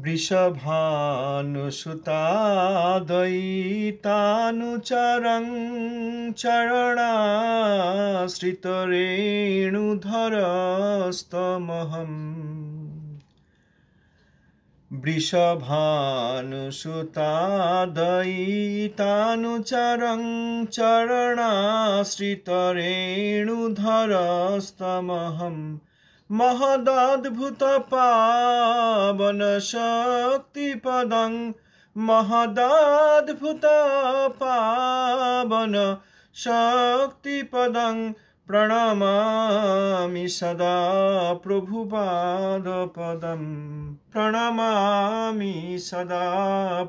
वृषभानुसुतादयितानुचरं चरणाश्रितरेणुधरस्तमहम् वृषभानुसुतादयितानुचरं चरणाश्रितरेणुधरस्तमहम् महदद्भुतपावनशक्तिपदं महदद्भुतपावनशक्तिपदं प्रणमामि सदा प्रभुपादपदं प्रणमामि सदा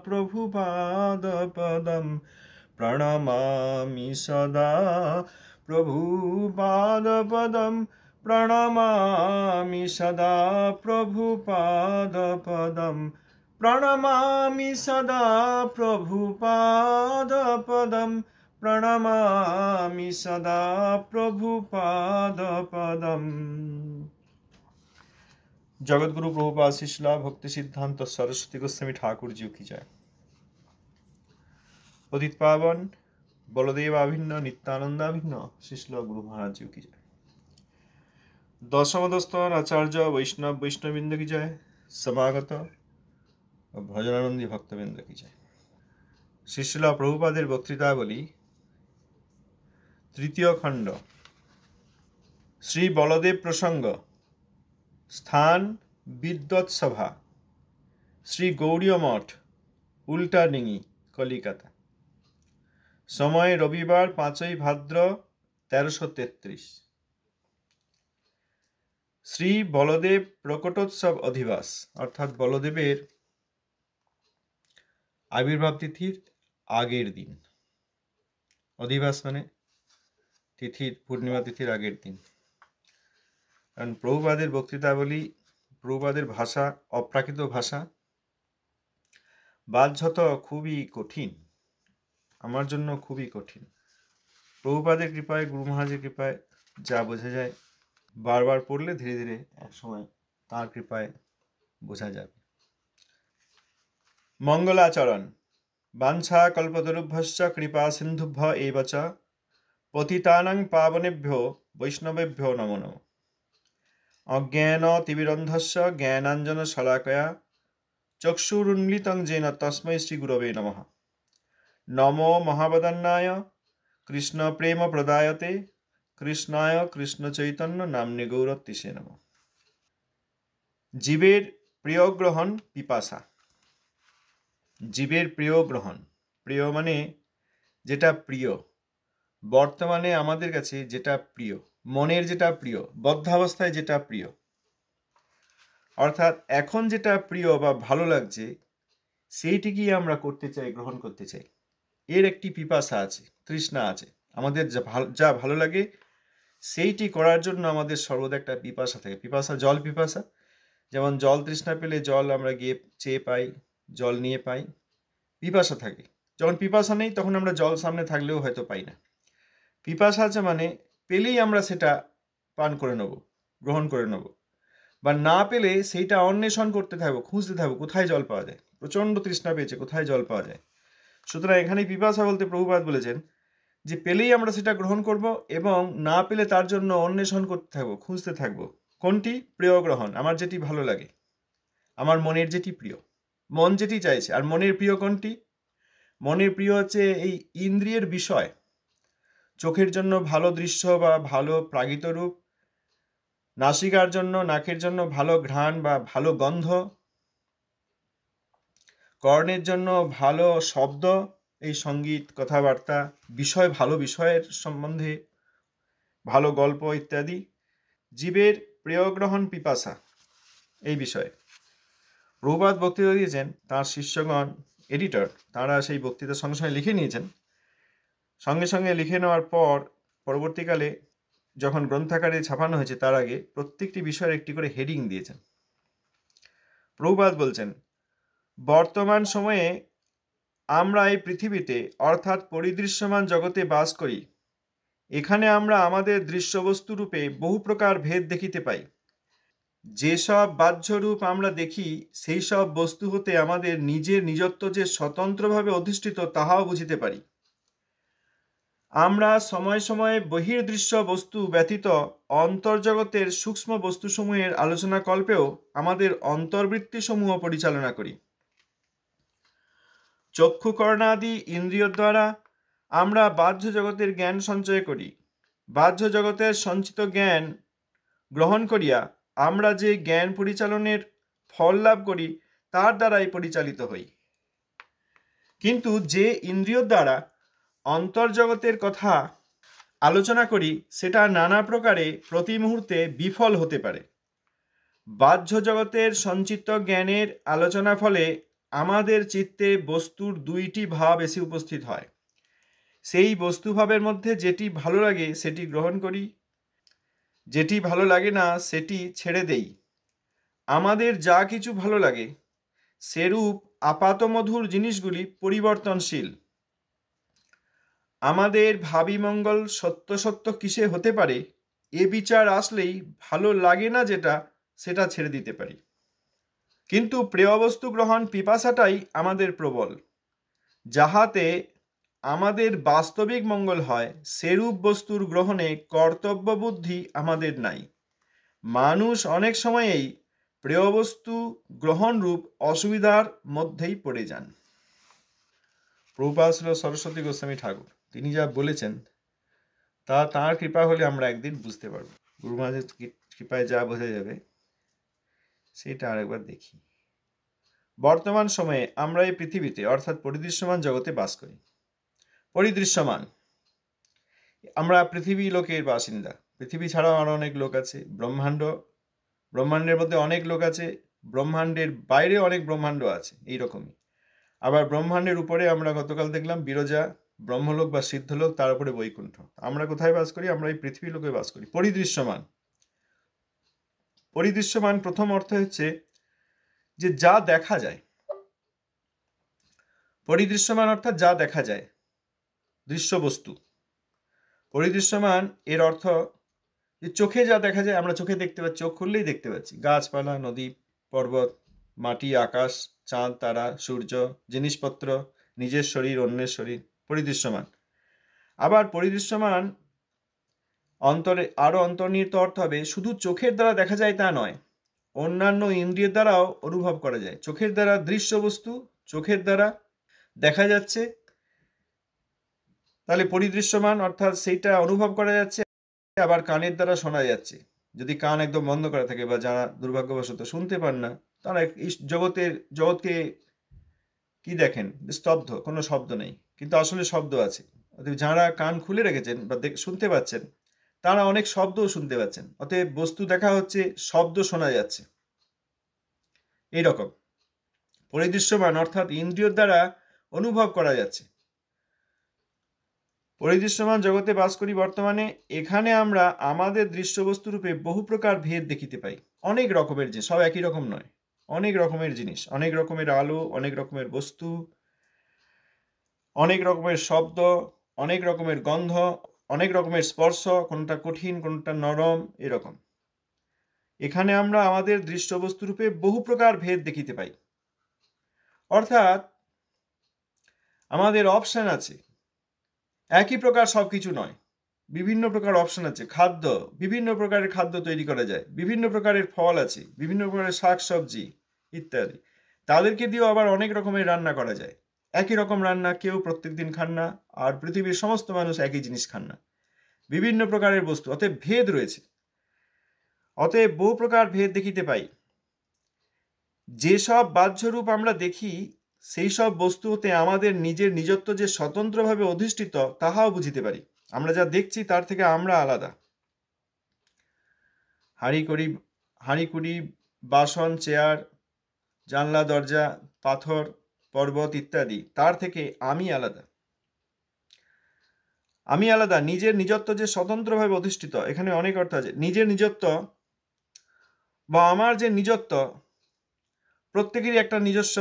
प्रभुपादपदं प्रणमामि सदा प्रभुपादपदं प्रणमामि सदा प्रभुपादपदं प्रणमामि सदा प्रभुपादपदं प्रणमामि सदा प्रभुपादपदम्। जगद्गुरु प्रभुपाद शिला भक्ति सिद्धांत सरस्वती गोस्वामी ठाकुर जी की जय। पतित पावन बलदेवाभिन्न नित्यानंदाभिन्न शिला गुरु महाराज जी की जय। दशमदस्तन आचार्य वैष्णव वैष्णववृंद की जय। समागत भजनानंदी भक्तवृंद की जय। श्रीशिला प्रभुपादेर बक्तृतावली तृतीय खंड श्री बलदेव प्रसंग स्थान विद्वत सभा श्री गौड़ीय मठ उल्टाडिंगी कलिकाता। समय रविवार 5 भाद्र 1333। श्री बलदेव प्रकटोत्सव अधिवास अर्थात बलदेवेर आविर्भाव तिथिर आगेर दिन। अधिवास माने तिथिर पूर्णिमा तिथिर आगेर दिन। कारण प्रभुपादेर बक्तृतावली प्रभुपादेर भाषा अप्राकृत भाषा बाध्यत खूबই कठिन आमार जन्य खूबই कठिन। प्रभुपादेर कृपाय गुरु महाराजेर कृपाय जा बोझा जाए बार बार पढ़ले धीरे धीरे एक समय तार कृपाय बोझा जाबे। मंगलाचरण वाञ्छा कल्पतरुभ्यश्च कृपा सिन्धुभ्य एव च पतितानां पावनेभ्यो वैष्णवेभ्यो नमो नमः। अज्ञान तिमिरन्धस्य ज्ञानाञ्जन शलाकया चक्षुरुन्मिलितं येन तस्मै श्री गुरवे नमः। नमो महावदन्नाय कृष्ण प्रेम प्रदायते कृष्णाय कृष्ण चैतन्य नाम्ने गौरतिसे नमः। जीवेर प्रिय ग्रहण पिपासा। जीवेर प्रिय ग्रहण प्रिय माने जेटा प्रिय बर्तमाने आमादेर काछे जेटा प्रिय मनेर जेटा प्रिय बद्धावस्थाय जेटा प्रिय अर्थात एखन जेटा प्रिय बा भालो लागछे सेइटिकेই आमरा करते चाই ग्रहण करते चाই। एर एकटी पिपासा आछे तृष्णा आछे आमादेर जा भालो लागे সেইটি করার জন্য আমাদের সর্বদা একটা পিপাসা থাকে। পিপাসা জল পিপাসা যেমন জল তৃষ্ণা পেলে জল আমরা গিয়ে চেয়ে পাই জল নিয়ে পাই পিপাসা থাকে। যখন পিপাসা নেই তখন আমরা জল সামনে থাকলেও হয়তো পাই না। পিপাসা আছে মানে পেলেই আমরা সেটা পান করে নেব গ্রহণ করে নেব বা না পেলে সেইটা অন্বেষণ করতে থাকবো খুঁজতে থাকবো কোথায় জল পাওয়া যায়। প্রচণ্ড তৃষ্ণা পেয়েছে কোথায় জল পাওয়া যায়। সুতরাং এখানে পিপাসা বলতে প্রভুপাদ বলেছেন যে পেলেই আমরা সেটা গ্রহণ করব এবং না পেলে তার জন্য অন্বেষণ করতে থাকবো খুঁজতে থাকবো। কোনটি প্রিয় গ্রহণ আমার যেটি ভালো লাগে আমার মনের যেটি প্রিয় মন যেটি চাইছে। আর মনের প্রিয় কোনটি? মনের প্রিয় হচ্ছে এই ইন্দ্রিয়ের বিষয়। চোখের জন্য ভালো দৃশ্য বা ভালো প্রাগিত রূপ, নাসিকার জন্য নাকের জন্য ভালো ঘ্রাণ বা ভালো গন্ধ, কর্ণের জন্য ভালো শব্দ এই সঙ্গীত কথাবার্তা বিষয় ভালো বিষয়ের সম্বন্ধে ভালো গল্প ইত্যাদি। জীবের প্রিয় গ্রহণ পিপাসা এই বিষয়ে প্রভুপাদ বক্তৃতা দিয়েছেন। তাঁর শিষ্যগণ এডিটর তারা সেই বক্তৃতার সঙ্গে সঙ্গে লিখে নিয়েছেন। সঙ্গে সঙ্গে লিখে নেওয়ার পর পরবর্তীকালে যখন গ্রন্থাকারে ছাপানো হয়েছে তার আগে প্রত্যেকটি বিষয়ের একটি করে হেডিং দিয়েছেন। প্রভুপাদ বলছেন বর্তমান সময়ে আমরা এই পৃথিবীতে অর্থাৎ পরিদৃশ্যমান জগতে বাস করি। এখানে আমরা আমাদের দৃশ্যবস্তু রূপে বহু প্রকার ভেদ দেখিতে পাই। যেসব বাহ্যরূপ আমরা দেখি সেই সব বস্তু হতে আমাদের নিজের নিজত্ব যে স্বতন্ত্রভাবে অধিষ্ঠিত তাহাও বুঝিতে পারি। আমরা সময়ে সময়ে বহির্দৃশ্য বস্তু ব্যতীত অন্তর্জগতের সূক্ষ্ম বস্তুসমূহের আলোচনা কল্পেও আমাদের অন্তর্বৃত্তিসমূহ পরিচালনা করি। চক্ষু কর্ণাদি ইন্দ্রিয় দ্বারা আমরা বাহ্য জগতের জ্ঞান সঞ্চয় করি। বাহ্য জগতের সঞ্চিত জ্ঞান গ্রহণ করিয়া আমরা যে জ্ঞান পরিচালনের ফল লাভ করি তার দ্বারাই পরিচালিত হই। কিন্তু যে ইন্দ্রিয় দ্বারা অন্তর্জগতের কথা আলোচনা করি সেটা নানা প্রকারে প্রতি মুহূর্তে বিফল হতে পারে। বাহ্য জগতের সঞ্চিত জ্ঞানের আলোচনা ফলে আমাদের চিত্তে বস্তুর দুইটি ভাব এসে উপস্থিত হয়। সেই বস্তুভাবের মধ্যে যেটি ভালো লাগে সেটি গ্রহণ করি, যেটি ভালো লাগে না সেটি ছেড়ে দেই। আমাদের যা কিছু ভালো লাগে সেরূপ আপাতমধুর জিনিসগুলি পরিবর্তনশীল। আমাদের ভাবি মঙ্গল সত্য সত্য কিসে হতে পারে এ বিচার আসলেই ভালো লাগে না যেটা সেটা ছেড়ে দিতে পারি। কিন্তু প্রিয়বস্তু গ্রহণ পিপাসাটাই আমাদের প্রবল। যাহাতে আমাদের বাস্তবিক মঙ্গল হয় সেরূপ বস্তুর গ্রহণে কর্তব্য বুদ্ধি আমাদের নাই। মানুষ অনেক সময়েই প্রিয়বস্তু গ্রহণরূপ অসুবিধার মধ্যেই পড়ে যান। প্রভুপাদ ছিল সরস্বতী গোস্বামী ঠাকুর, তিনি যা বলেছেন তা তাঁর কৃপা হলে আমরা একদিন বুঝতে পারব। গুরু মহারাজের কৃপায় যা বোঝা যাবে সেটা আরেকবার দেখি। বর্তমান সময়ে আমরা এই পৃথিবীতে অর্থাৎ পরিদৃশ্যমান জগতে বাস করি। পরিদৃশ্যমান, আমরা পৃথিবী লোকের বাসিন্দা। পৃথিবী ছাড়াও আরো অনেক লোক আছে। ব্রহ্মাণ্ডের মধ্যে অনেক লোক আছে, ব্রহ্মাণ্ডের বাইরে অনেক ব্রহ্মাণ্ড আছে এইরকমই। আবার ব্রহ্মাণ্ডের উপরে আমরা গতকাল দেখলাম বিরজা, ব্রহ্মলোক বা সিদ্ধলোক, তার উপরে বৈকুণ্ঠ। আমরা কোথায় বাস করি? আমরা এই পৃথিবী লোকে বাস করি। পরিদৃশ্যমান, পরিদৃশ্যমান প্রথম অর্থ হচ্ছে যে যা দেখা যায়। পরিদৃশ্যমান অর্থাৎ যা দেখা যায়, দৃশ্যবস্তু। পরিদৃশ্যমান এর অর্থ যে চোখে যা দেখা যায়, আমরা চোখে দেখতে পাচ্ছি, চোখ খুললেই দেখতে পাচ্ছি। গাছপালা, নদী, পর্বত, মাটি, আকাশ, চাঁদ, তারা, সূর্য, জিনিসপত্র, নিজের শরীর, অন্যের শরীর, পরিদৃশ্যমান। আবার পরিদৃশ্যমান অন্তরে আরো অন্তর্নিহিত অর্থ হবে শুধু চোখের দ্বারা দেখা যায় তা নয়, অন্যান্য ইন্দ্রিয়ের দ্বারাও অনুভব করা যায়। চোখের দ্বারা দৃশ্য বস্তু চোখের দ্বারা দেখা যাচ্ছে, তাহলে পরিদৃশ্যমান অর্থাৎ সেইটা অনুভব করা যাচ্ছে। আবার কানের দ্বারা শোনা যাচ্ছে। যদি কান একদম বন্ধ করা থাকে বা যারা দুর্ভাগ্যবশত শুনতে পান না, তারা এই জগৎকে কি দেখেন? স্তব্ধ, কোনো শব্দ নেই, কিন্তু আসলে শব্দ আছে। অতএব যারা কান খুলে রেখেছেন বা শুনতে পাচ্ছেন তারা অনেক শব্দও শুনতে পাচ্ছেন। অতএব বস্তু দেখা হচ্ছে, শব্দ শোনা যাচ্ছে। এইরকম পরিদৃশ্যমান অর্থাৎ ইন্দ্রিয়র দ্বারা অনুভব করা যাচ্ছে। পরিদৃশ্যমান জগতে বাস করি বর্তমানে। এখানে আমরা আমাদের দৃশ্যবস্তু রূপে বহু প্রকার ভেদ দেখিতে পাই। অনেক রকমের জিনিস, সব একই রকম নয়, অনেক রকমের জিনিস, অনেক রকমের আলো, অনেক রকমের বস্তু, অনেক রকমের শব্দ, অনেক রকমের গন্ধ, অনেক রকমের স্পর্শ, কোনটা কঠিন কোনটা নরম, এরকম। এখানে আমরা আমাদের দৃশ্যবস্তু রূপে বহু প্রকার ভেদ দেখিতে পাই। অর্থাৎ আমাদের অপশন আছে, একই প্রকার সবকিছু নয়, বিভিন্ন প্রকার অপশন আছে। খাদ্য, বিভিন্ন প্রকারের খাদ্য তৈরি করা যায়, বিভিন্ন প্রকারের ফল আছে, বিভিন্ন প্রকারের শাক সবজি ইত্যাদি। তাদেরকে দিয়েও আবার অনেক রকমের রান্না করা যায়। একই রকম রান্না কেউ প্রত্যেকদিন খান না, আর পৃথিবীর সমস্ত মানুষ একই জিনিস খান না। বিভিন্ন প্রকারের বস্তু, অতএব ভেদ রয়েছে। অতএব বহু প্রকার ভেদ দেখিতে পাই। যেসব বাহ্যরূপ আমরা দেখি সেই সব বস্তু হতে আমাদের নিজের নিজত্ব যে স্বতন্ত্রভাবে অধিষ্ঠিত তাহাও বুঝিতে পারি। আমরা যা দেখছি তার থেকে আমরা আলাদা। হাঁড়ি-কুড়ি, বাসন, চেয়ার, জানলা, দরজা, পাথর, পর্বত ইত্যাদি, তার থেকে আমি আলাদা। আমি আলাদা, নিজের নিজত্ব যে স্বতন্ত্রভাবে অধিষ্ঠিত। এখানে অনেক অর্থ আছে। নিজের নিজত্ব বা আমার যে নিজত্ব, প্রত্যেকেরই একটা নিজস্ব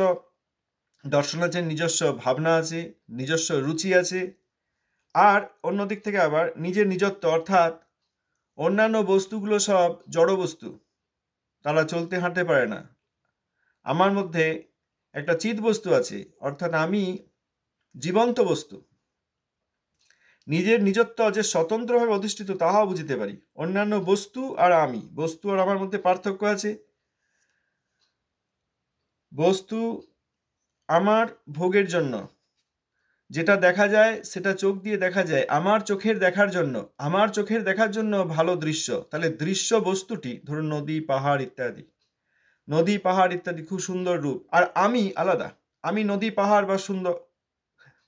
দর্শন আছে, নিজস্ব ভাবনা আছে, নিজস্ব রুচি আছে। আর অন্য দিক থেকে আবার নিজের নিজত্ব অর্থাৎ অন্যান্য বস্তুগুলো সব জড় বস্তু, তারা চলতে হাঁটতে পারে না। আমার মধ্যে একটা চিৎ বস্তু আছে, অর্থাৎ আমি জীবন্ত বস্তু। নিজের নিজত্ব যে স্বতন্ত্রভাবে অধিষ্ঠিত তাহাও বুঝিতে পারি। অন্যান্য বস্তু আর আমি, বস্তু আর আমার মধ্যে পার্থক্য আছে। বস্তু আমার ভোগের জন্য, যেটা দেখা যায় সেটা চোখ দিয়ে দেখা যায় আমার চোখের দেখার জন্য ভালো দৃশ্য। তাহলে দৃশ্য বস্তুটি, ধরুন নদী পাহাড় ইত্যাদি খুব সুন্দর রূপ, আর আমি আলাদা। আমি নদী পাহাড় বা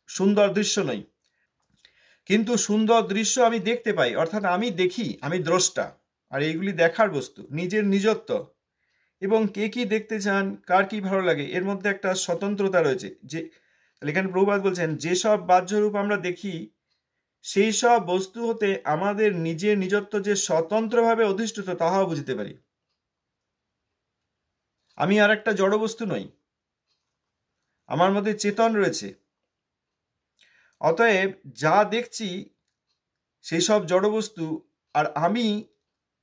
সুন্দর দৃশ্য নই, কিন্তু সুন্দর দৃশ্য আমি দেখতে পাই, অর্থাৎ আমি দেখি, আমি দ্রষ্টা। আর এইগুলি দেখার বস্তু, নিজের নিজত্ব এবং কে কি দেখতে চান, কার কি ভালো লাগে, এর মধ্যে একটা স্বতন্ত্রতা রয়েছে। যে এখানে প্রভুপাদ বলছেন, যেসব বাহ্যরূপ আমরা দেখি সেই সব বস্তু হতে আমাদের নিজের নিজত্ব যে স্বতন্ত্রভাবে অধিষ্ঠিত তাহাও বুঝতে পারি। আমি আর একটা জড় বস্তু নই, আমার মধ্যে চেতন রয়েছে। অতএব যা দেখছি সেই সব জড় বস্তু, আর আমি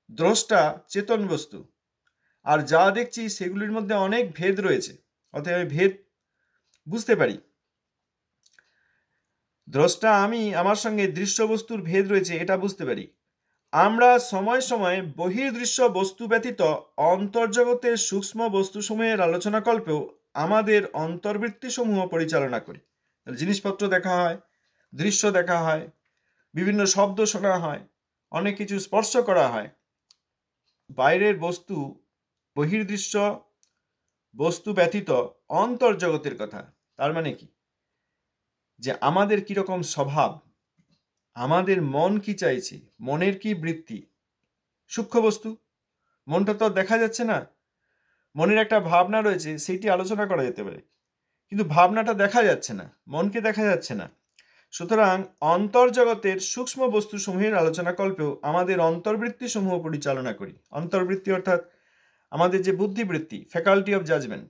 দ্রষ্টা চেতন বস্তু। আর যা দেখছি সেগুলির মধ্যে অনেক ভেদ রয়েছে, অতএব আমি ভেদ বুঝতে পারি। দ্রষ্টা আমি, আমার সঙ্গে দৃশ্য বস্তুর ভেদ রয়েছে এটা বুঝতে পারি। আমরা সময় সময় বহির্দৃশ্য বস্তু ব্যতীত অন্তর্জগতের সূক্ষ্ম বস্তুসমূহের আলোচনা কল্পেও আমাদের অন্তর্বৃত্তিসমূহ পরিচালনা করি। জিনিসপত্র দেখা হয়, দৃশ্য দেখা হয়, বিভিন্ন শব্দ শোনা হয়, অনেক কিছু স্পর্শ করা হয়। বাইরের বস্তু, বহির্দৃশ্য বস্তু ব্যতীত অন্তর্জগতের কথা। তার মানে কি, যে আমাদের কিরকম স্বভাব, আমাদের মন কি চাইছে, মনের কি বৃত্তি, সূক্ষ্ম বস্তু। মনটা তো দেখা যাচ্ছে না, মনের একটা ভাবনা রয়েছে, সেইটি আলোচনা করা যেতে পারে, কিন্তু ভাবনাটা দেখা যাচ্ছে না, মনকে দেখা যাচ্ছে না। সুতরাং অন্তর্জগতের সূক্ষ্ম বস্তু সমূহের আলোচনা কল্পেও আমাদের অন্তর্বৃত্তি সমূহ পরিচালনা করি। অন্তর্বৃত্তি অর্থাৎ আমাদের যে বুদ্ধিবৃত্তি, ফ্যাকাল্টি অফ জাজমেন্ট,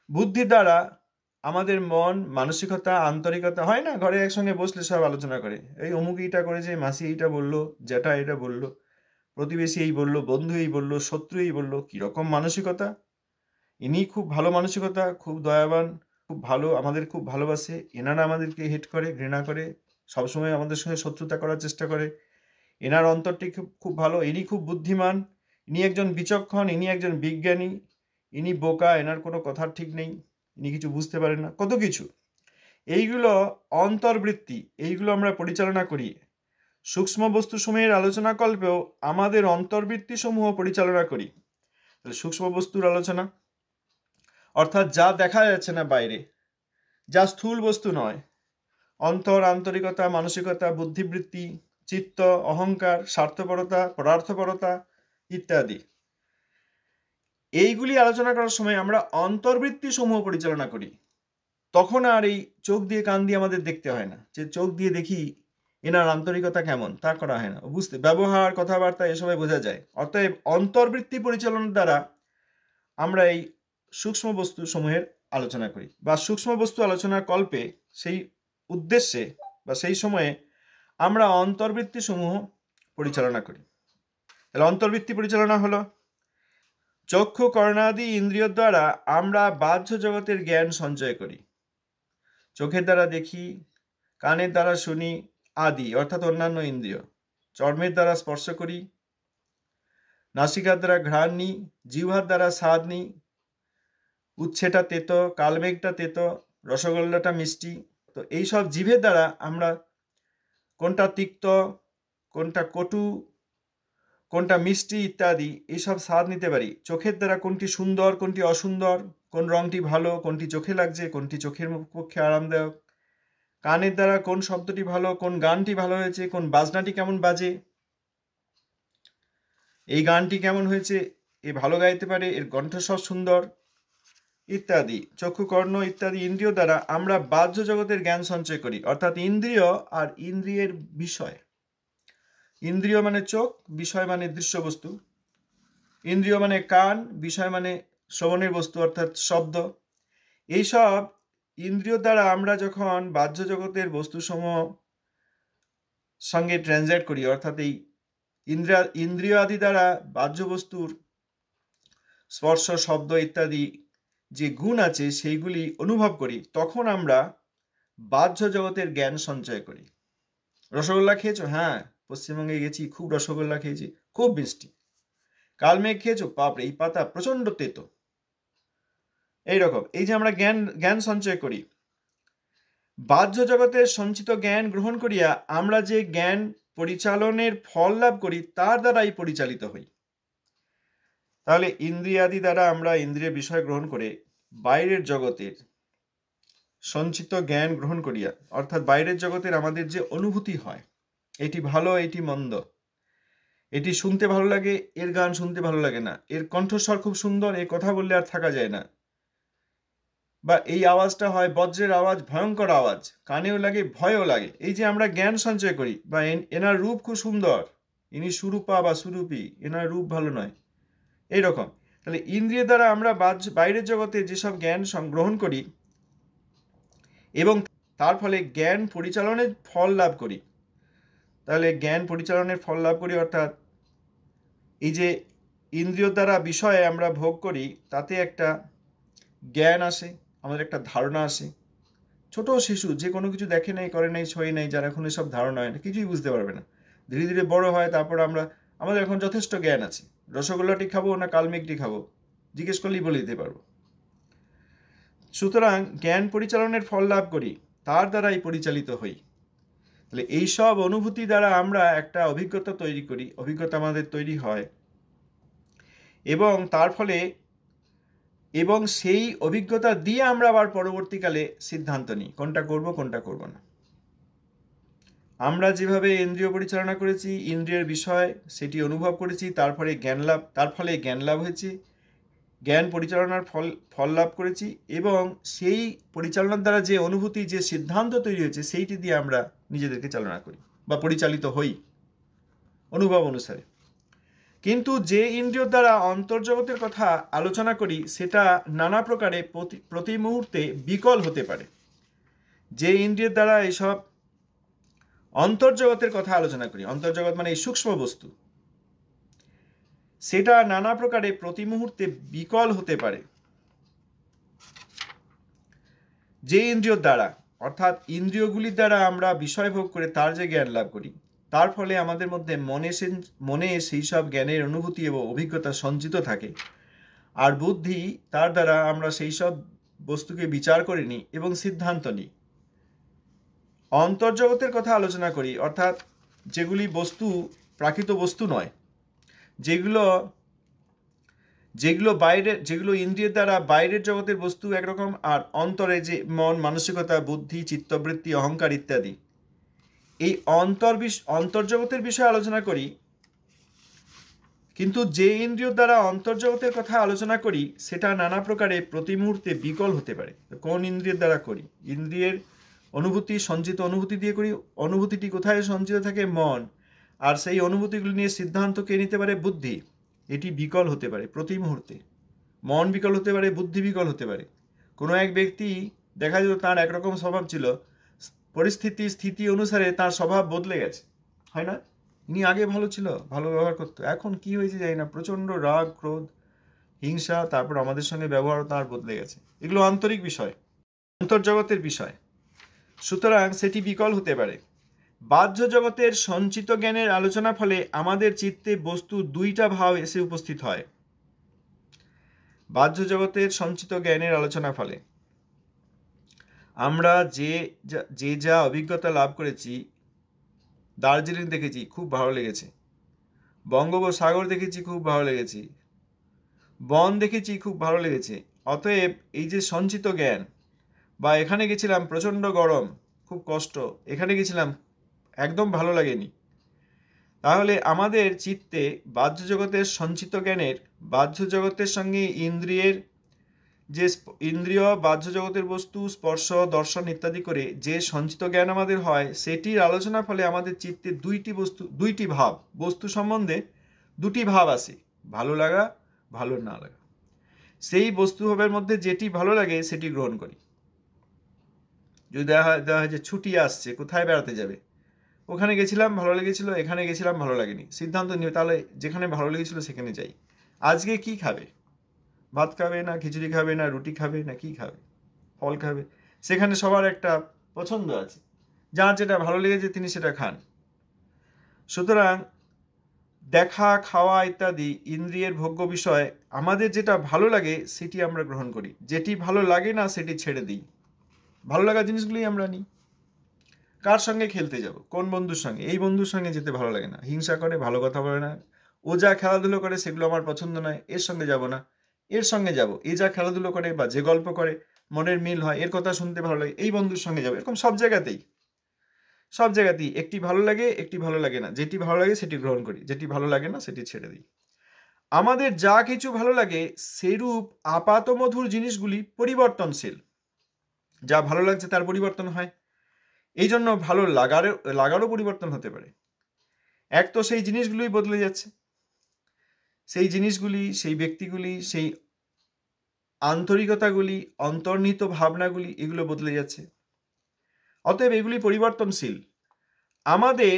বুদ্ধির দ্বারা আমাদের মন, মানসিকতা, আন্তরিকতা হয় না, ঘরে একসঙ্গে বসলে সব আলোচনা করে, এই অমুক এইটা করেছে, মাসি এইটা বললো, জ্যাঠা এটা বললো, প্রতিবেশী এই বললো, বন্ধু এই বললো, শত্রু এই বললো। কিরকম মানসিকতা, ইনি খুব ভালো মানসিকতা, খুব দয়াবান, খুব ভালো, আমাদের খুব ভালোবাসে, এনারা আমাদেরকে হেট করে, ঘৃণা করে, সবসময় আমাদের সঙ্গে শত্রুতা করার চেষ্টা করে। এনার অন্তরটি খুব খুব ভালো, ইনি খুব বুদ্ধিমান, ইনি একজন বিচক্ষণ, ইনি একজন বিজ্ঞানী, ইনি বোকা, এনার কোনো কথার ঠিক নেই, ইনি কিছু বুঝতে পারেন না, কত কিছু। এইগুলো অন্তর্বৃত্তি, এইগুলো আমরা পরিচালনা করি। সূক্ষ্ম বস্তু সমূহের আলোচনা কল্পেও আমাদের অন্তর্বৃত্তি সমূহ পরিচালনা করি। তাহলে সূক্ষ্ম বস্তুর আলোচনা অর্থাৎ যা দেখা যাচ্ছে না বাইরে, যা স্থূল বস্তু নয়, অন্তর, আন্তরিকতা, মানসিকতা, বুদ্ধিবৃত্তি, চিত্ত, অহংকার, স্বার্থপরতা, পরার্থপরতা ইত্যাদি, এইগুলি আলোচনা করার সময় আমরা অন্তর্বৃত্তি সমূহ পরিচালনা করি। তখন আর এই চোখ দিয়ে কান দিয়ে আমাদের দেখতে হয় না, যে চোখ দিয়ে দেখি এনার আন্তরিকতা কেমন, তা করা হয় না। বুঝতে, ব্যবহার, কথাবার্তা এসবে বোঝা যায়। অতএব অন্তর্বৃত্তি পরিচালনার দ্বারা আমরা এই সূক্ষ্ম বস্তু সমূহের আলোচনা করি, বা সূক্ষ্ম বস্তু আলোচনার কল্পে সেই উদ্দেশ্যে বা সেই সময়ে আমরা অন্তর্বৃত্তি সমূহ পরিচালনা করি। তাহলে অন্তর্বৃত্তি পরিচালনা হলো চক্ষু কর্ণাদি ইন্দ্রিয় দ্বারা আমরা বাহ্য জগতের জ্ঞান সঞ্চয় করি। চোখের দ্বারা দেখি, কানের দ্বারা শুনি আদি অর্থাৎ অন্যান্য ইন্দ্রিয়, চর্মের দ্বারা স্পর্শ করি, নাসিকার দ্বারা ঘ্রাণ নিই, জিহ্বার দ্বারা স্বাদ নিই, উচ্ছেটা তেতো, কালমেঘটা তেতো, রসগোল্লাটা মিষ্টি। তো এইসব জিভের দ্বারা আমরা কোনটা তিক্ত, কোনটা কটু, কোনটা মিষ্টি ইত্যাদি এইসব স্বাদ নিতে পারি। চোখের দ্বারা কোনটি সুন্দর, কোনটি অসুন্দর, কোন রংটি ভালো, কোনটি চোখে লাগছে, কোনটি চোখের পক্ষে আরামদায়ক। কানের দ্বারা কোন শব্দটি ভালো, কোন গানটি ভালো হয়েছে, কোন বাজনাটি কেমন বাজে, এই গানটি কেমন হয়েছে, এ ভালো গাইতে পারে, এর কণ্ঠস্বর সুন্দর ইত্যাদি। চক্ষু, কর্ণ ইত্যাদি ইন্দ্রিয় দ্বারা আমরা বাহ্য জগতের জ্ঞান সঞ্চয় করি। অর্থাৎ ইন্দ্রিয় আর ইন্দ্রিয়ের বিষয়, ইন্দ্রিয় মানে চোখ, বিষয় মানে দৃশ্য বস্তু, ইন্দ্রিয় মানে কান, বিষয় মানে শ্রবণের বস্তু অর্থাৎ শব্দ। এইসব ইন্দ্রিয় দ্বারা আমরা যখন বাহ্য জগতের বস্তুসমূহ সঙ্গে ট্রানজ্যাক্ট করি, অর্থাৎ এই ইন্দ্রিয় আদি দ্বারা বাহ্য বস্তুর স্পর্শ, শব্দ ইত্যাদি যে গুণ আছে সেইগুলি অনুভব করি, তখন আমরা বাহ্য জগতের জ্ঞান সঞ্চয় করি। রসগোল্লা খেয়েছো? হ্যাঁ, পশ্চিমবঙ্গে গেছি, খুব রসগোল্লা খেয়েছি, খুব মিষ্টি। কালমেঘ খেয়েছো? বাপরে, এই পাতা প্রচন্ড তেতো। এইরকম এই যে আমরা জ্ঞান সঞ্চয় করি, বাহ্য জগতের সঞ্চিত জ্ঞান গ্রহণ করিয়া আমরা যে জ্ঞান পরিচালনের ফল লাভ করি, তার দ্বারাই পরিচালিত হই। তাহলে ইন্দ্রিয়াদি দ্বারা আমরা ইন্দ্রিয় বিষয় গ্রহণ করে বাইরের জগতের সঞ্চিত জ্ঞান গ্রহণ করিয়া, অর্থাৎ বাইরের জগতের আমাদের যে অনুভূতি হয়, এটি ভালো, এটি মন্দ, এটি শুনতে ভালো লাগে, এর গান শুনতে ভালো লাগে না, এর কণ্ঠস্বর খুব সুন্দর, এর কথা বললে আর থাকা যায় না, বা এই আওয়াজটা হয় বজ্রের আওয়াজ, ভয়ঙ্কর আওয়াজ, কানেও লাগে, ভয়ও লাগে। এই যে আমরা জ্ঞান সঞ্চয় করি, বা এনার রূপ খুব সুন্দর, ইনি সুরূপা বা সুরূপী, এনার রূপ ভালো নয়, এইরকম। তাহলে ইন্দ্রিয় দ্বারা আমরা বাইরের জগতে যেসব জ্ঞান সংগ্রহণ করি এবং তার ফলে জ্ঞান পরিচালনের ফল লাভ করি, তাহলে জ্ঞান পরিচালনের ফল লাভ করি অর্থাৎ এই যে ইন্দ্রিয় দ্বারা বিষয়ে আমরা ভোগ করি, তাতে একটা জ্ঞান আসে, আমাদের একটা ধারণা আসে। ছোট শিশু যে কোনো কিছু দেখে নাই, করে নাই, ছোঁয়ে নাই, যার এখন এসব ধারণা হয় না, কিছুই বুঝতে পারবে না। ধীরে ধীরে বড় হয়, তারপর আমাদের এখন যথেষ্ট জ্ঞান আছে। রসগোল্লাটি খাবো না কালমেঘটি খাবো, জিজ্ঞেস করলেই বলে দিতে পারবো। সুতরাং জ্ঞান পরিচালনের ফল লাভ করি, তার দ্বারাই পরিচালিত হই। তাহলে এইসব অনুভূতি দ্বারা আমরা একটা অভিজ্ঞতা তৈরি করি, অভিজ্ঞতা আমাদের তৈরি হয়, এবং তার ফলে এবং সেই অভিজ্ঞতা দিয়ে আমরা আবার পরবর্তীকালে সিদ্ধান্ত নিই কোনটা করব, কোনটা করব না। আমরা যেভাবে ইন্দ্রিয় পরিচালনা করেছি, ইন্দ্রিয়ের বিষয় সেটি অনুভব করেছি, তার ফলে জ্ঞান লাভ হয়েছে, জ্ঞান পরিচালনার ফল লাভ করেছি, এবং সেই পরিচালনার দ্বারা যে অনুভূতি, যে সিদ্ধান্ত তৈরি হয়েছে, সেইটি দিয়ে আমরা নিজেদেরকে চালনা করি বা পরিচালিত হই অনুভব অনুসারে। কিন্তু যে ইন্দ্রিয় দ্বারা অন্তর্জগতের কথা আলোচনা করি, সেটা নানা প্রকারে প্রতি মুহূর্তে বিকল হতে পারে। যে ইন্দ্রিয়ের দ্বারা এইসব অন্তর্জগতের কথা আলোচনা করি, অন্তর্জগৎ মানে এই সূক্ষ্ম বস্তু, সেটা নানা প্রকারে প্রতি মুহূর্তে বিকল হতে পারে। যে ইন্দ্রিয় দ্বারা, অর্থাৎ ইন্দ্রিয়গুলির দ্বারা আমরা বিষয় ভোগ করে তার যে জ্ঞান লাভ করি, তার ফলে আমাদের মধ্যে মনে সেই সব জ্ঞানের অনুভূতি এবং অভিজ্ঞতা সঞ্চিত থাকে, আর বুদ্ধি তার দ্বারা আমরা সেই সব বস্তুকে বিচার করে নিই এবং সিদ্ধান্ত নিই। অন্তর্জগতের কথা আলোচনা করি, অর্থাৎ যেগুলি বস্তু প্রাকৃত বস্তু নয়, যেগুলো ইন্দ্রিয়ের দ্বারা বাইরের জগতের বস্তু একরকম, আর অন্তরে যে মন, মানসিকতা, বুদ্ধি, চিত্তবৃত্তি, অহংকার ইত্যাদি, এই অন্তর্জগতের বিষয়ে আলোচনা করি। কিন্তু যে ইন্দ্রিয় দ্বারা অন্তর্জগতের কথা আলোচনা করি, সেটা নানা প্রকারে প্রতি মুহূর্তে বিকল হতে পারে। কোন ইন্দ্রিয়ের দ্বারা করি? ইন্দ্রিয়ের অনুভূতি, সঞ্চিত অনুভূতি দিয়ে করি। অনুভূতিটি কোথায় সঞ্চিত থাকে? মন। আর সেই অনুভূতিগুলি নিয়ে সিদ্ধান্ত কে নিতে পারে? বুদ্ধি। এটি বিকল হতে পারে প্রতি মুহূর্তে। মন বিকল হতে পারে, বুদ্ধি বিকল হতে পারে। কোনো এক ব্যক্তি দেখা যেত তার একরকম স্বভাব ছিল, স্থিতি অনুসারে তার স্বভাব বদলে গেছে, হয় না? ইনি আগে ভালো ছিল, ভালো ব্যবহার করতো, এখন কি হয়েছে জানি না, প্রচণ্ড রাগ, ক্রোধ, হিংসা, তারপর আমাদের সঙ্গে ব্যবহার তার বদলে গেছে। এগুলো আন্তরিক বিষয়, অন্তর্জগতের বিষয়, সুতরাং সেটি বিকল হতে পারে। বাহ্য জগতের সঞ্চিত জ্ঞানের আলোচনা ফলে আমাদের চিত্তে বস্তু দুইটা ভাব এসে উপস্থিত হয়। বাহ্য জগতের সঞ্চিত জ্ঞানের আলোচনা ফলে আমরা যা অভিজ্ঞতা লাভ করেছি, দার্জিলিং দেখেছি, খুব ভালো লেগেছে, বঙ্গোপসাগর দেখেছি, খুব ভালো লেগেছে, বন দেখেছি, খুব ভালো লেগেছে। অতএব এই যে সঞ্চিত জ্ঞান, বা এখানে গেছিলাম প্রচণ্ড গরম, খুব কষ্ট, এখানে গেছিলাম একদম ভালো লাগেনি, তাহলে আমাদের চিত্তে বাহ্য জগতের সঞ্চিত জ্ঞানের, বাহ্য জগতের সঙ্গে ইন্দ্রিয় বাহ্য জগতের বস্তু, স্পর্শ, দর্শন ইত্যাদি করে যে সঞ্চিত জ্ঞান আমাদের হয়, সেটির আলোচনার ফলে আমাদের চিত্তে দুইটি ভাব, বস্তু সম্বন্ধে দুটি ভাব আসে, ভালো লাগা, ভালো না লাগা। সেই বস্তু ভাবের মধ্যে যেটি ভালো লাগে সেটি গ্রহণ করি। যদি দেওয়া হয় যে ছুটি আসছে, কোথায় বেড়াতে যাবে? ওখানে গেছিলাম ভালো লেগেছিল, এখানে গেছিলাম ভালো লাগেনি, সিদ্ধান্ত নিয়ে তাহলে যেখানে ভালো লেগেছিল সেখানে যাই। আজকে কি খাবে? ভাত খাবে না খিচুড়ি খাবে না রুটি খাবে না কি খাবে? ফল খাবে। সেখানে সবার একটা পছন্দ আছে, যার যেটা ভালো লেগেছে তিনি সেটা খান। সুতরাং দেখা খাওয়া ইত্যাদি ইন্দ্রিয়ের ভোগ্য বিষয়, আমাদের যেটা ভালো লাগে সেটি আমরা গ্রহণ করি, যেটি ভালো লাগে না সেটি ছেড়ে দিই। ভালো লাগা জিনিসগুলি আমরা নিই। কার সঙ্গে খেলতে যাব, কোন বন্ধুর সঙ্গে? এই বন্ধুর সঙ্গে যেতে ভালো লাগে না, হিংসা করে, ভালো কথা বলে না, ও যা খেলাধুলো করে সেগুলো আমার পছন্দ নয়, এর সঙ্গে যাব না। এর সঙ্গে যাব, এ যা খেলাধুলো করে বা যে গল্প করে মনের মিল হয়, এর কথা শুনতে ভালো লাগে, এই বন্ধুর সঙ্গে যাবো। এরকম সব জায়গাতেই একটি ভালো লাগে, একটি ভালো লাগে না। যেটি ভালো লাগে সেটি গ্রহণ করি, যেটি ভালো লাগে না সেটি ছেড়ে দিই। আমাদের যা কিছু ভালো লাগে সেরূপ আপাতমধুর জিনিসগুলি পরিবর্তনশীল। যা ভালো লাগছে তার পরিবর্তন হয়, এই জন্য ভালো লাগারও পরিবর্তন হতে পারে। এক তো সেই জিনিসগুলোই বদলে যাচ্ছে, সেই জিনিসগুলি, সেই ব্যক্তিগুলি, সেই আন্তরিকতাগুলি, অন্তর্নিহিত ভাবনাগুলি, এগুলো বদলে যাচ্ছে। অতএব এগুলি পরিবর্তনশীল। আমাদের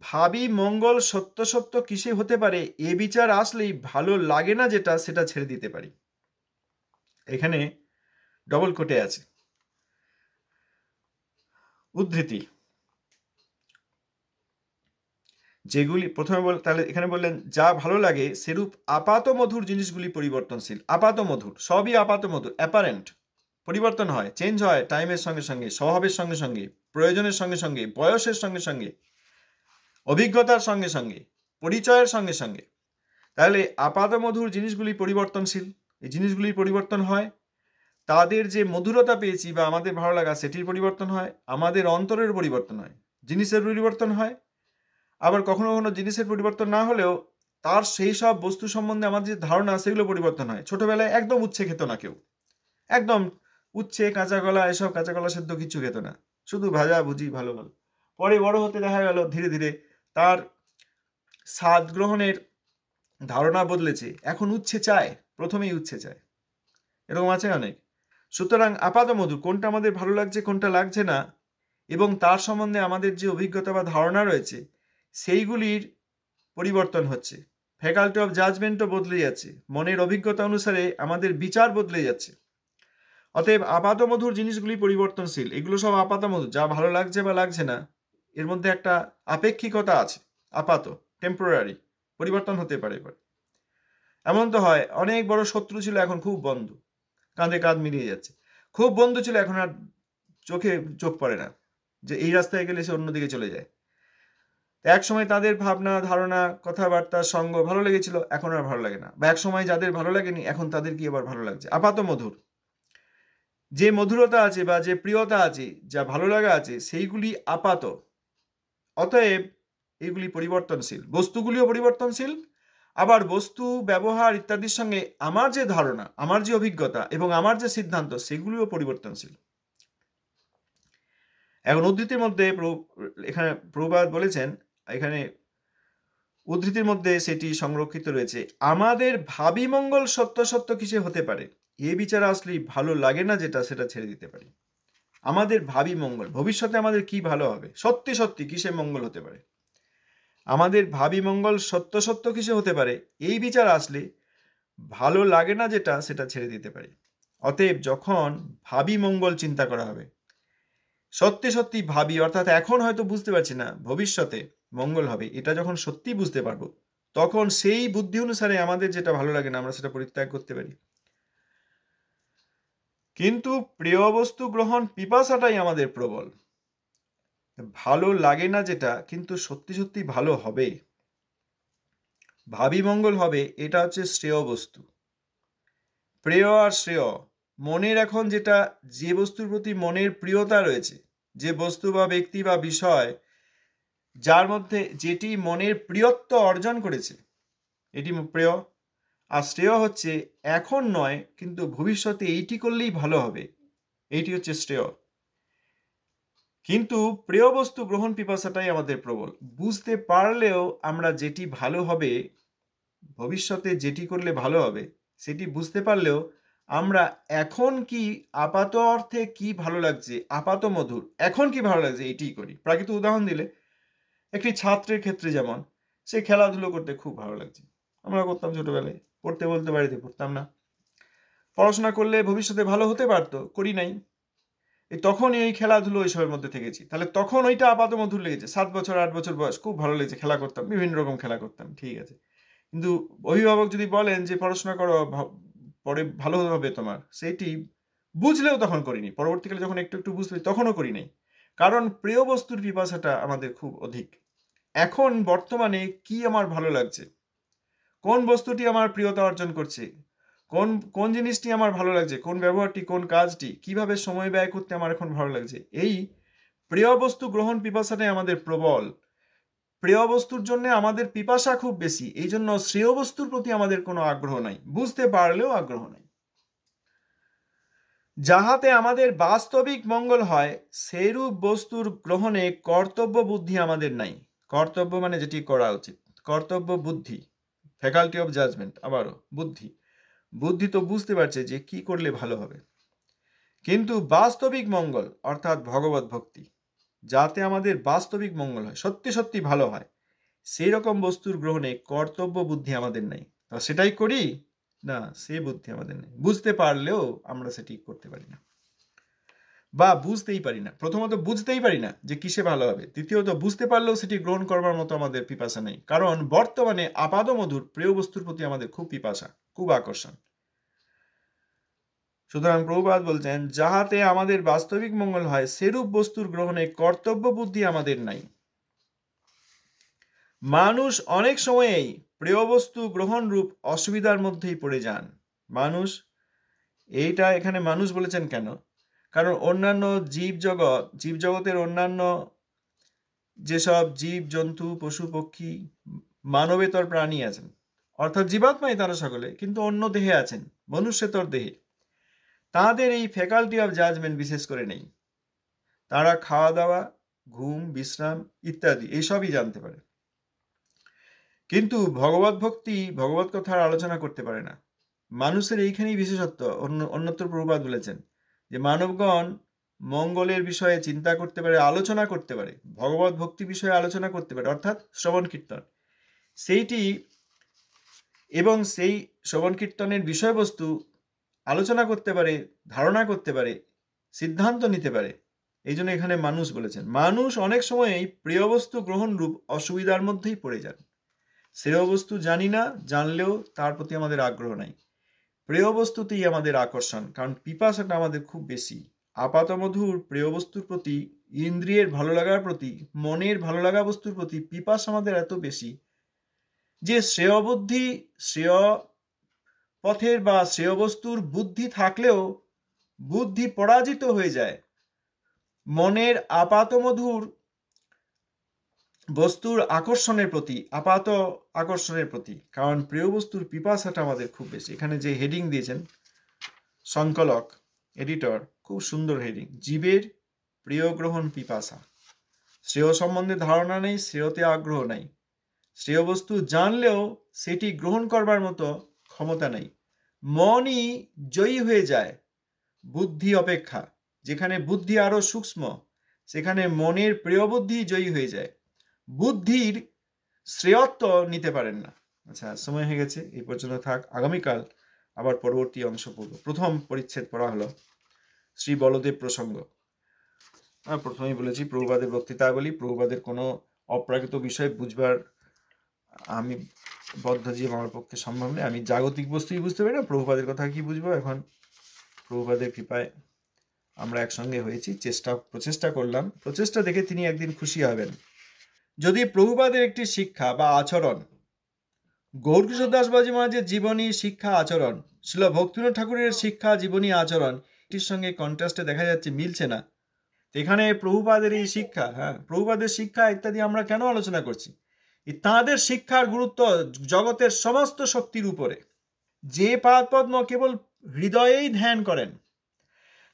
ভাবি মঙ্গল সত্য সত্য কিসে হতে পারে এ বিচার আসলেই ভালো লাগে না যেটা সেটা ছেড়ে দিতে পারি। এখানে ডবল কোটে আছে উদ্ধৃতি, যেগুলি প্রথমে তাহলে এখানে বললেন যা ভালো লাগে সেরূপ আপাত মধুর জিনিসগুলি পরিবর্তনশীল। আপাত মধুর, সবই আপাত মধুর, অ্যাপারেন্ট, পরিবর্তন হয়, চেঞ্জ হয় টাইমের সঙ্গে সঙ্গে, স্বভাবের সঙ্গে সঙ্গে, প্রয়োজনের সঙ্গে সঙ্গে, বয়সের সঙ্গে সঙ্গে, অভিজ্ঞতার সঙ্গে সঙ্গে, পরিচয়ের সঙ্গে সঙ্গে। তাহলে আপাত মধুর জিনিসগুলি পরিবর্তনশীল, এই জিনিসগুলির পরিবর্তন হয়। তাদের যে মধুরতা পেয়েছি বা আমাদের ভালো লাগা সেটির পরিবর্তন হয়, আমাদের অন্তরের পরিবর্তন হয়, জিনিসের পরিবর্তন হয়। আবার কখনো কখনো জিনিসের পরিবর্তন না হলেও তার সেই সব বস্তু সম্বন্ধে আমাদের যে ধারণা সেগুলো পরিবর্তন হয়। ছোটবেলায় একদম উচ্ছে খেত না কেউ, একদম উচ্ছে, কাঁচা কলা, এসব কাঁচা কলা সেদ্ধ কিছু খেত না, শুধু ভাজা ভুজি ভালো ভালো। পরে বড় হতে দেখা গেল ধীরে ধীরে তার স্বাদ গ্রহণের ধারণা বদলেছে, এখন উচ্ছে চায়, প্রথমেই উচ্ছে চায়। এরকম আছে অনেক। সুতরাং আপাত মধু, কোনটা আমাদের ভালো লাগছে কোনটা লাগছে না, এবং তার সম্বন্ধে আমাদের যে অভিজ্ঞতা বা ধারণা রয়েছে সেইগুলির পরিবর্তন হচ্ছে। ফ্যাকাল্টি অফ জাজমেন্টও বদলে যাচ্ছে, মনের অভিজ্ঞতা অনুসারে আমাদের বিচার বদলে যাচ্ছে। অতএব আপাত মধুর জিনিসগুলি পরিবর্তনশীল। এগুলো সব আপাত মধু, যা ভালো লাগছে বা লাগছে না এর মধ্যে একটা আপেক্ষিকতা আছে, আপাত, টেম্পোরারি, পরিবর্তন হতে পারে। এমন তো হয় অনেক বড় শত্রু ছিল এখন খুব বন্ধু, কাঁধে কাঁধ মিলিয়ে যাচ্ছে। খুব বন্ধু ছিল এখন আর চোখে চোখ পড়ে না, যে এই রাস্তায় গেলে সে অন্যদিকে চলে যায়। এক সময় তাদের ভাবনা ধারণা কথাবার্তা সঙ্গ ভালো লেগেছিল, এখন আর ভালো লাগে না। বা এক সময় যাদের ভালো লাগেনি এখন তাদের কি আবার ভালো লাগছে। আপাত মধুর যে মধুরতা আছে বা যে প্রিয়তা আছে, যা ভালো লাগা আছে, সেইগুলি আপাত। অতএব এগুলি পরিবর্তনশীল, বস্তুগুলিও পরিবর্তনশীল। আবার বস্তু ব্যবহার ইত্যাদির সঙ্গে আমার যে ধারণা, আমার যে অভিজ্ঞতা এবং আমার যে সিদ্ধান্ত সেগুলিও পরিবর্তনশীল। এখন উদ্ধৃতির মধ্যে এখানে প্রভুপাদ বলেছেন, এখানে উদ্ধৃতির মধ্যে সেটি সংরক্ষিত রয়েছে, আমাদের ভাবি মঙ্গল সত্য সত্য কিসে হতে পারে এ বিচার আসলেই ভালো লাগে না যেটা সেটা ছেড়ে দিতে পারি। আমাদের ভাবি মঙ্গল, ভবিষ্যতে আমাদের কি ভালো হবে, সত্যি সত্যি কিসে মঙ্গল হতে পারে, আমাদের ভাবি মঙ্গল সত্য সত্য কিসে হতে পারে এই বিচার আসলে ভালো লাগে না যেটা সেটা ছেড়ে দিতে পারি। অতএব যখন ভাবি মঙ্গল চিন্তা করা হবে, সত্যি সত্যি ভাবি, অর্থাৎ এখন হয়তো বুঝতে পারছি না ভবিষ্যতে মঙ্গল হবে, এটা যখন সত্যি বুঝতে পারবো তখন সেই বুদ্ধি অনুসারে আমাদের যেটা ভালো লাগে না আমরা সেটা পরিত্যাগ করতে পারি। কিন্তু প্রিয় বস্তু গ্রহণ পিপাসাটাই আমাদের প্রবল। ভালো লাগে না যেটা কিন্তু সত্যি সত্যি ভালো হবে, ভাবি মঙ্গল হবে, এটা হচ্ছে শ্রেয় বস্তু। প্রিয় আর শ্রেয়, মনের এখন যেটা, যে বস্তুর প্রতি মনের প্রিয়তা রয়েছে, যে বস্তু বা ব্যক্তি বা বিষয় যার মধ্যে যেটি মনের প্রিয়ত্ব অর্জন করেছে এটি প্রিয়। আর শ্রেয় হচ্ছে এখন নয় কিন্তু ভবিষ্যতে এইটি করলেই ভালো হবে, এইটি হচ্ছে শ্রেয়। কিন্তু প্রিয় বস্তু গ্রহণ পিপাসাটাই আমাদের প্রবল। বুঝতে পারলেও আমরা যেটি ভালো হবে, ভবিষ্যতে যেটি করলে ভালো হবে সেটি বুঝতে পারলেও আমরা এখন কি আপাত অর্থে কি ভালো লাগছে, আপাত মধুর এখন কি ভালো লাগছে এইটিই করি। প্রাকৃতিক উদাহরণ দিলে একটি ছাত্রের ক্ষেত্রে যেমন সে খেলাধুলো করতে খুব ভালো লাগছে, আমরা করতাম ছোটবেলায়, পড়তে বলতে বাড়িতে পড়তাম না, পড়াশোনা করলে ভবিষ্যতে ভালো হতে পারতো, করি নাই, তখনই ওই খেলাধুলো ওইসবের মধ্যে থেকেছি, তাহলে তখন ওইটা আপাত মধুর লেগেছে, 7 বছর 8 বছর বয়স, খুব ভালো লেগেছে, খেলা করতাম, বিভিন্ন রকম খেলা করতাম, ঠিক আছে। কিন্তু অভিভাবক যদি বলেন যে পড়াশোনা করো, পরে ভালো হবে তোমার, সেইটি বুঝলেও তখন করিনি, পরবর্তীকালে যখন একটু একটু বুঝতে তখনও করি নাই, কারণ প্রিয় বস্তুর পিপাসাটা আমাদের খুব অধিক। এখন বর্তমানে কি আমার ভালো লাগছে, কোন বস্তুটি আমার প্রিয়তা অর্জন করছে, কোন কোন জিনিসটি আমার ভালো লাগছে, কোন ব্যবহারটি, কোন কাজটি, কিভাবে সময় ব্যয় করতে আমার এখন ভালো লাগছে, এই প্রিয় বস্তু গ্রহণ পিপাসাটাই আমাদের প্রবল। প্রিয় বস্তুর জন্য আমাদের পিপাসা খুব বেশি, এই জন্য শ্রেয় বস্তুর প্রতি আমাদের কোনো আগ্রহ নাই, বুঝতে পারলেও আগ্রহ নাই। যাহাতে আমাদের বাস্তবিক মঙ্গল হয় সেরূপ বস্তুর গ্রহণে কর্তব্য বুদ্ধি আমাদের নাই। কর্তব্য মানে যেটি করা উচিত, কর্তব্য বুদ্ধি, ফ্যাকাল্টি অফ জাজমেন্ট, আবারও বুদ্ধি, বুদ্ধি তো বুঝতে পারছে যে কি করলে ভালো হবে, কিন্তু বাস্তবিক মঙ্গল অর্থাৎ ভগবত ভক্তি, যাতে আমাদের বাস্তবিক মঙ্গল হয়, সত্যি সত্যি ভালো হয়, সেই রকম বস্তুর গ্রহণে কর্তব্য বুদ্ধি আমাদের নাই। তা সেটাই করি না, সে বুদ্ধি আমাদের নেই, বুঝতে পারলেও আমরা সেটি করতে পারি না, বা বুঝতেই পারি না। প্রথমত বুঝতেই পারি না যে কিসে ভালো হবে, দ্বিতীয়ত বুঝতে পারলেও সেটি গ্রহণ করবার মতো আমাদের পিপাসা নেই, কারণ বর্তমানে আপাদ মধুর প্রিয় বস্তুর প্রতি আমাদের খুব পিপাসা, খুব আকর্ষণ। সুতরাং প্রভুপাদ বলছেন, যাহাতে আমাদের বাস্তবিক মঙ্গল হয় সেরূপ বস্তুর গ্রহণে কর্তব্য বুদ্ধি আমাদের নাই। মানুষ অনেক সময়েই প্রিয় বস্তু গ্রহণ রূপ অসুবিধার মধ্যেই পড়ে যান। মানুষ, এইটা এখানে মানুষ বলেছেন কেন, কারণ অন্যান্য জীবজগতের অন্যান্য যেসব জীব জন্তু পশু পক্ষী মানবেতর প্রাণী আছেন, অর্থাৎ জীবাত্মাই তারা সকলে, কিন্তু অন্য দেহে আছেন, মনুষ্যতর দেহে, তাদের এই ফ্যাকাল্টি অফ জাজমেন্ট বিশেষ করে নেই। তারা খাওয়া দাওয়া, ঘুম, বিশ্রাম ইত্যাদি এইসবই জানতে পারে, কিন্তু ভগবত ভক্তি, ভগবত কথার আলোচনা করতে পারে না। মানুষের এইখানেই বিশেষত্ব। অন্যত্র প্রভুপাদ বলেছেন যে মানবগণ মঙ্গলের বিষয়ে চিন্তা করতে পারে, আলোচনা করতে পারে, ভগবত ভক্তি বিষয়ে আলোচনা করতে পারে, অর্থাৎ শ্রবণ কীর্তন, সেইটি, এবং সেই শ্রবণ কীর্তনের বিষয়বস্তু আলোচনা করতে পারে, ধারণা করতে পারে, সিদ্ধান্ত নিতে পারে। এই জন্য এখানে মানুষ বলেছেন। মানুষ অনেক সময়ই প্রিয় বস্তু গ্রহণ রূপ অসুবিধার মধ্যেই পড়ে যান। শ্রেয় বস্তু জানি না, জানলেও তার প্রতি আমাদের আগ্রহ নাই, প্রিয় বস্তুতেই আমাদের আকর্ষণ, কারণ পিপাসাটা আমাদের খুব বেশি। আপাতমধুর প্রিয় বস্তুর প্রতি, ইন্দ্রিয়ের ভালো লাগার প্রতি, মনের ভালো লাগা বস্তুর প্রতি পিপাসা আমাদের এত বেশি যে শ্রেয় বুদ্ধি, শ্রেয় পথের বা শ্রেয় বস্তুর বুদ্ধি থাকলেও বুদ্ধি পরাজিত হয়ে যায় মনের আপাতমধুর বস্তুর আকর্ষণের প্রতি, আপাত আকর্ষণের প্রতি, কারণ প্রিয় বস্তুর পিপাসাটা আমাদের খুব বেশি। এখানে যে হেডিং দিয়েছেন সংকলক, এডিটর, খুব সুন্দর হেডিং, জীবের প্রিয় গ্রহণ পিপাসা। শ্রেয় সম্বন্ধে ধারণা নেই, শ্রেয়তে আগ্রহ নাই, শ্রেয় বস্তু জানলেও সেটি গ্রহণ করবার মতো ক্ষমতা নেই। মনই জয়ী হয়ে যায় বুদ্ধি অপেক্ষা, যেখানে বুদ্ধি আরো সূক্ষ্ম সেখানে মনের প্রিয় বুদ্ধি জয়ী হয়ে যায়, বুদ্ধির শ্রেয়ত্ব নিতে পারেন না। আচ্ছা, সময় হয়ে গেছে, এই পর্যন্ত থাক, আগামীকাল আবার পরবর্তী অংশ পড়ব। প্রথম পরিচ্ছেদ পড়া হলো শ্রী বলদেব প্রসঙ্গ। প্রথমেই বলেছি প্রভুপাদের বক্তৃতাবলী, প্রভুপাদের কোনো অপ্রাকৃত বিষয় বুঝবার আমি বদ্ধ জীব, আমার পক্ষে সম্ভব নেই, আমি জাগতিক বস্তুই বুঝতে পারি না, প্রভুপাদের কথা কি বুঝবো। এখন প্রভুপাদের কৃপায় আমরা একসঙ্গে হয়েছি, প্রচেষ্টা করলাম, প্রচেষ্টা দেখে তিনি একদিন খুশি হবেন। যদি প্রভুপাদের একটি শিক্ষা বা আচরণ, গৌরকিশোর দাস বাবাজী মহারাজের জীবনী, শিক্ষা, আচরণ, শ্রীল ভক্তিবিনোদ ঠাকুরের শিক্ষা, জীবনী, আচরণ, এটির সঙ্গে কন্ট্রাস্টে দেখা যাচ্ছে মিলছে না, এখানে প্রভুপাদের এই শিক্ষা, প্রভুপাদের শিক্ষা ইত্যাদি আমরা কেন আলোচনা করছি? তাঁদের শিক্ষার গুরুত্ব জগতের সমস্ত শক্তির উপরে। যে পাদপদ্ম কেবল হৃদয়েই ধ্যান করেন,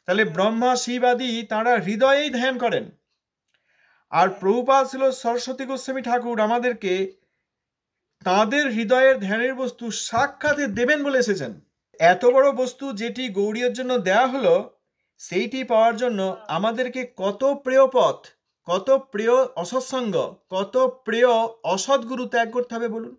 তাহলে ব্রহ্মা শিব আদি তাঁরা হৃদয়েই ধ্যান করেন, আর প্রভুপাদ ছিল সরস্বতী গোস্বামী ঠাকুর আমাদেরকে তাঁদের হৃদয়ের ধ্যানের বস্তু সাক্ষাৎ দেবেন বলে এসেছেন। এত বড় বস্তু যেটি গৌড়ীয়র জন্য দেয়া হলো, সেইটি পাওয়ার জন্য আমাদেরকে কত প্রেয় পথ, কত প্রিয় অসৎসঙ্গ, কত প্রিয় অসৎ গুরু ত্যাগ করতে হবে বলুন।